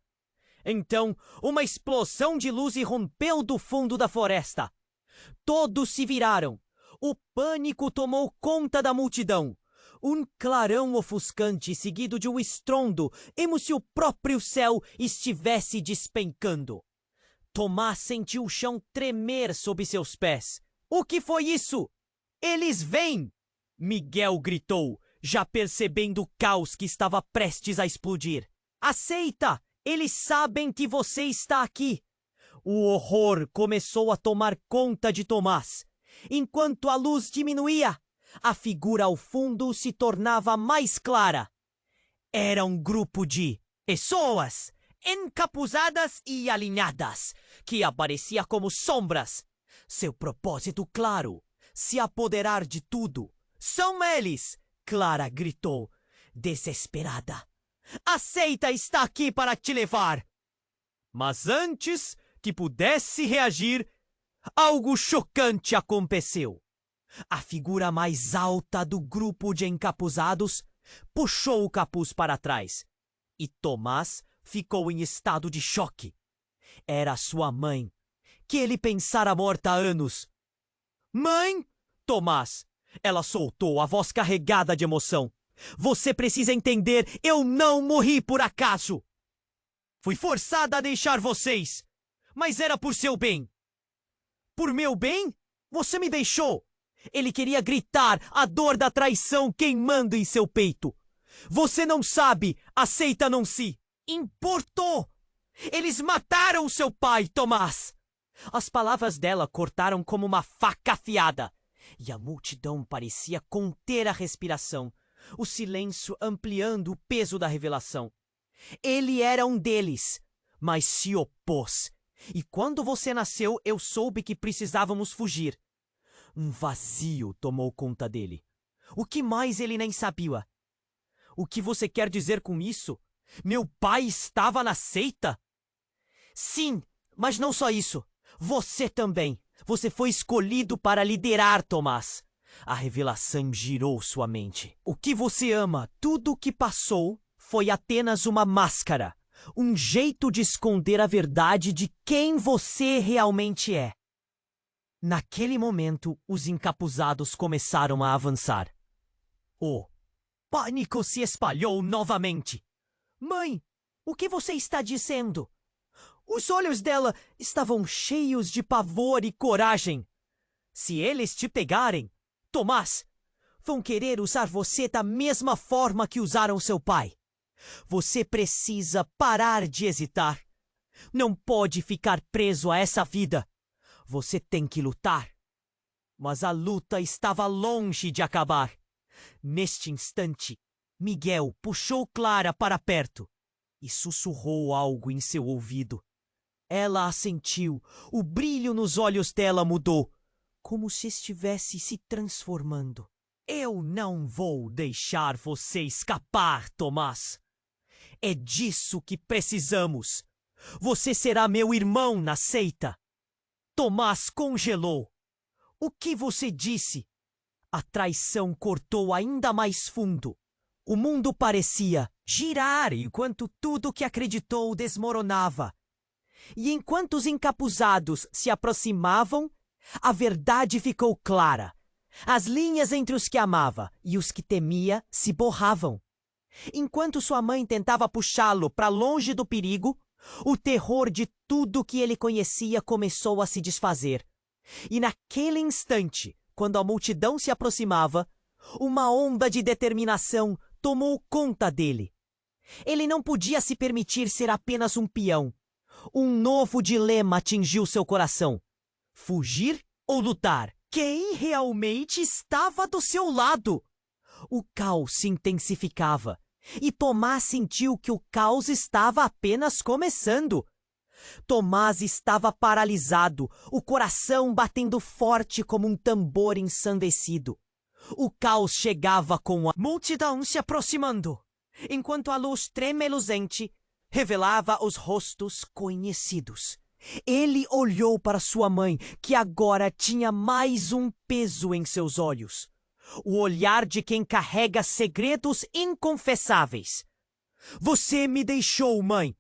Speaker 1: Então, uma explosão de luz irrompeu do fundo da floresta. Todos se viraram. O pânico tomou conta da multidão. Um clarão ofuscante seguido de um estrondo, como se o próprio céu estivesse despencando. Tomás sentiu o chão tremer sob seus pés. O que foi isso? Eles vêm! Miguel gritou, já percebendo o caos que estava prestes a explodir. Aceita! Eles sabem que você está aqui! O horror começou a tomar conta de Tomás. Enquanto a luz diminuía, a figura ao fundo se tornava mais clara. Era um grupo de pessoas encapuzadas e alinhadas, que aparecia como sombras. Seu propósito claro: se apoderar de tudo. São eles! Clara gritou, desesperada. A seita está aqui para te levar! Mas antes que pudesse reagir, algo chocante aconteceu. A figura mais alta do grupo de encapuzados puxou o capuz para trás e Tomás ficou em estado de choque. Era sua mãe, que ele pensara morta há anos. Mãe? Tomás! Ela soltou a voz carregada de emoção. Você precisa entender, eu não morri por acaso. Fui forçada a deixar vocês, mas era por seu bem. Por meu bem? Você me deixou. Ele queria gritar, a dor da traição queimando em seu peito. Você não sabe, a seita não se importou. Eles mataram seu pai, Tomás. As palavras dela cortaram como uma faca afiada, e a multidão parecia conter a respiração, o silêncio ampliando o peso da revelação. Ele era um deles, mas se opôs. E quando você nasceu, eu soube que precisávamos fugir. Um vazio tomou conta dele. O que mais ele nem sabia? O que você quer dizer com isso? Meu pai estava na seita? Sim, mas não só isso. Você também. Você foi escolhido para liderar, Tomás. A revelação girou sua mente. O que você ama, tudo o que passou, foi apenas uma máscara. Um jeito de esconder a verdade de quem você realmente é. Naquele momento, os encapuzados começaram a avançar. O pânico se espalhou novamente. Mãe, o que você está dizendo? Os olhos dela estavam cheios de pavor e coragem. Se eles te pegarem, Tomás, vão querer usar você da mesma forma que usaram seu pai. Você precisa parar de hesitar. Não pode ficar preso a essa vida. Você tem que lutar. Mas a luta estava longe de acabar. Neste instante, Miguel puxou Clara para perto e sussurrou algo em seu ouvido. Ela assentiu. O brilho nos olhos dela mudou, como se estivesse se transformando. Eu não vou deixar você escapar, Tomás. É disso que precisamos. Você será meu irmão na seita. Tomás congelou. O que você disse? A traição cortou ainda mais fundo. O mundo parecia girar enquanto tudo que acreditou desmoronava. E enquanto os encapuzados se aproximavam, a verdade ficou clara. As linhas entre os que amava e os que temia se borravam. Enquanto sua mãe tentava puxá-lo para longe do perigo, o terror de tudo que ele conhecia começou a se desfazer. E naquele instante, quando a multidão se aproximava, uma onda de determinação tomou conta dele. Ele não podia se permitir ser apenas um peão. Um novo dilema atingiu seu coração. Fugir ou lutar? Quem realmente estava do seu lado? O caos se intensificava, e Tomás sentiu que o caos estava apenas começando. Tomás estava paralisado, o coração batendo forte como um tambor ensandecido. O caos chegava com a multidão se aproximando, enquanto a luz tremeluzente revelava os rostos conhecidos. Ele olhou para sua mãe, que agora tinha mais um peso em seus olhos. O olhar de quem carrega segredos inconfessáveis. Você me deixou, mãe.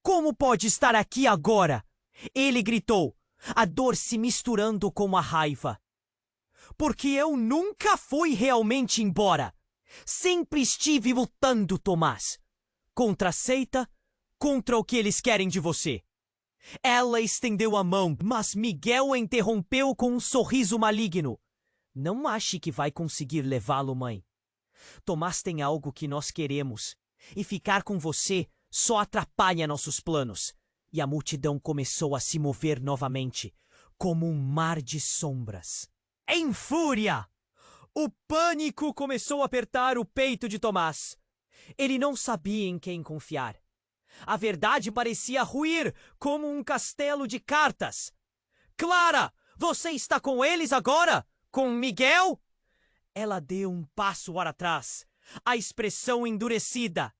Speaker 1: Como pode estar aqui agora? Ele gritou, a dor se misturando com a raiva. Porque eu nunca fui realmente embora. Sempre estive lutando, Tomás. Contra a seita, contra o que eles querem de você. Ela estendeu a mão, mas Miguel a interrompeu com um sorriso maligno. Não ache que vai conseguir levá-lo, mãe. Tomás tem algo que nós queremos, e ficar com você só atrapalha nossos planos. E a multidão começou a se mover novamente, como um mar de sombras. Em fúria, o pânico começou a apertar o peito de Tomás. Ele não sabia em quem confiar. A verdade parecia ruir como um castelo de cartas. Clara, você está com eles agora? Com Miguel? Ela deu um passo para trás, a expressão endurecida.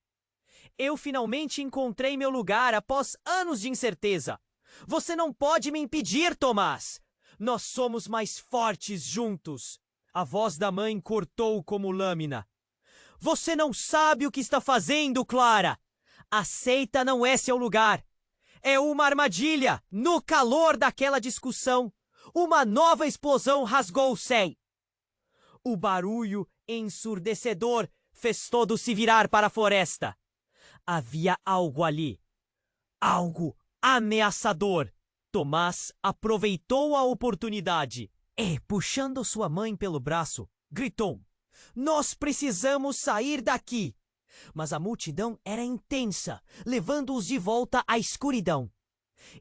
Speaker 1: Eu finalmente encontrei meu lugar após anos de incerteza. Você não pode me impedir, Tomás. Nós somos mais fortes juntos. A voz da mãe cortou como lâmina. Você não sabe o que está fazendo, Clara. A seita não é seu lugar. É uma armadilha. No calor daquela discussão, uma nova explosão rasgou o céu. O barulho ensurdecedor fez todos se virar para a floresta. Havia algo ali. Algo ameaçador. Tomás aproveitou a oportunidade e, puxando sua mãe pelo braço, gritou: Nós precisamos sair daqui! Mas a multidão era intensa, levando-os de volta à escuridão.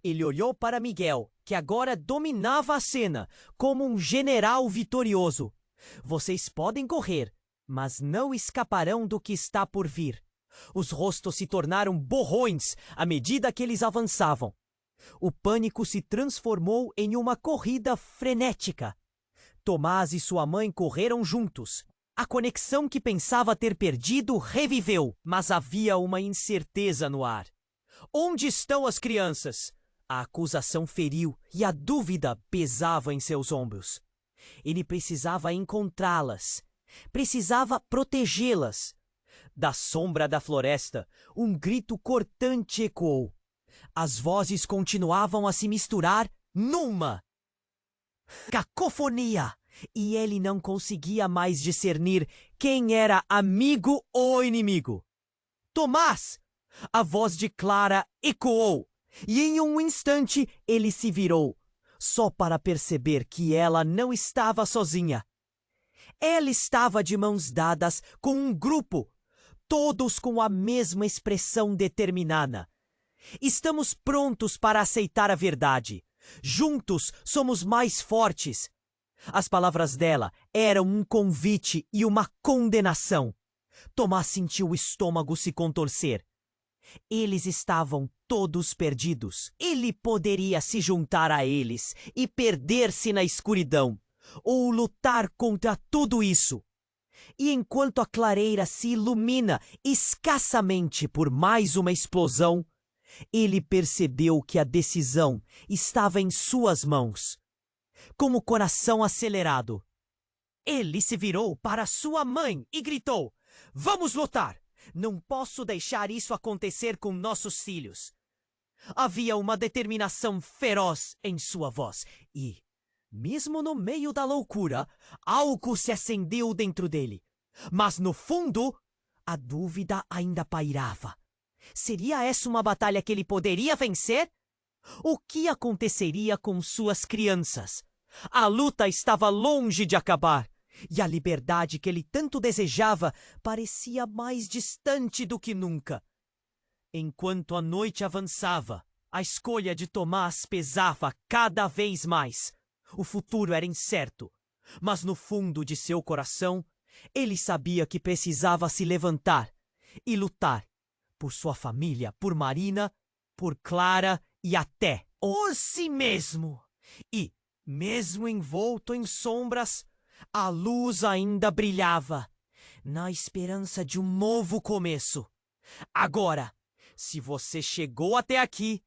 Speaker 1: Ele olhou para Miguel, que agora dominava a cena, como um general vitorioso. Vocês podem correr, mas não escaparão do que está por vir. Os rostos se tornaram borrões à medida que eles avançavam. O pânico se transformou em uma corrida frenética. Tomás e sua mãe correram juntos, A conexão que pensava ter perdido reviveu, mas havia uma incerteza no ar. Onde estão as crianças? A acusação feriu e a dúvida pesava em seus ombros. Ele precisava encontrá-las. Precisava protegê-las. Da sombra da floresta, um grito cortante ecoou. As vozes continuavam a se misturar numa cacofonia, e ele não conseguia mais discernir quem era amigo ou inimigo. Tomás! A voz de Clara ecoou, e em um instante ele se virou, só para perceber que ela não estava sozinha. Ela estava de mãos dadas com um grupo, todos com a mesma expressão determinada. Estamos prontos para aceitar a verdade. Juntos somos mais fortes. As palavras dela eram um convite e uma condenação. Tomás sentiu o estômago se contorcer. Eles estavam todos perdidos. Ele poderia se juntar a eles e perder-se na escuridão, ou lutar contra tudo isso. E enquanto a clareira se ilumina escassamente por mais uma explosão, ele percebeu que a decisão estava em suas mãos. Com o coração acelerado, ele se virou para sua mãe e gritou: "Vamos lutar! Não posso deixar isso acontecer com nossos filhos." Havia uma determinação feroz em sua voz e, mesmo no meio da loucura, algo se acendeu dentro dele. Mas no fundo, a dúvida ainda pairava. Seria essa uma batalha que ele poderia vencer? O que aconteceria com suas crianças? A luta estava longe de acabar, e a liberdade que ele tanto desejava parecia mais distante do que nunca. Enquanto a noite avançava, a escolha de Tomás pesava cada vez mais. O futuro era incerto, mas no fundo de seu coração, ele sabia que precisava se levantar e lutar por sua família, por Marina, por Clara e até por si mesmo. E, mesmo envolto em sombras, a luz ainda brilhava, na esperança de um novo começo. Agora, se você chegou até aqui,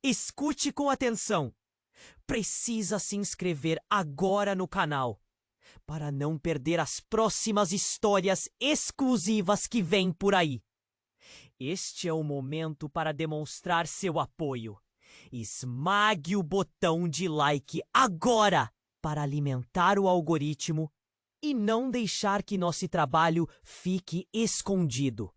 Speaker 1: escute com atenção. Precisa se inscrever agora no canal, para não perder as próximas histórias exclusivas que vêm por aí. Este é o momento para demonstrar seu apoio. Esmague o botão de like agora para alimentar o algoritmo e não deixar que nosso trabalho fique escondido.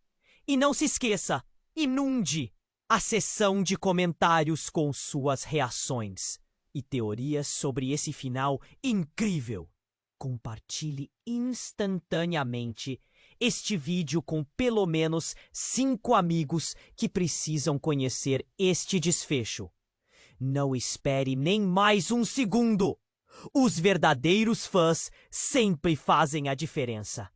Speaker 1: E não se esqueça, inunde a seção de comentários com suas reações e teorias sobre esse final incrível. Compartilhe instantaneamente este vídeo com pelo menos 5 amigos que precisam conhecer este desfecho. Não espere nem mais um segundo. Os verdadeiros fãs sempre fazem a diferença.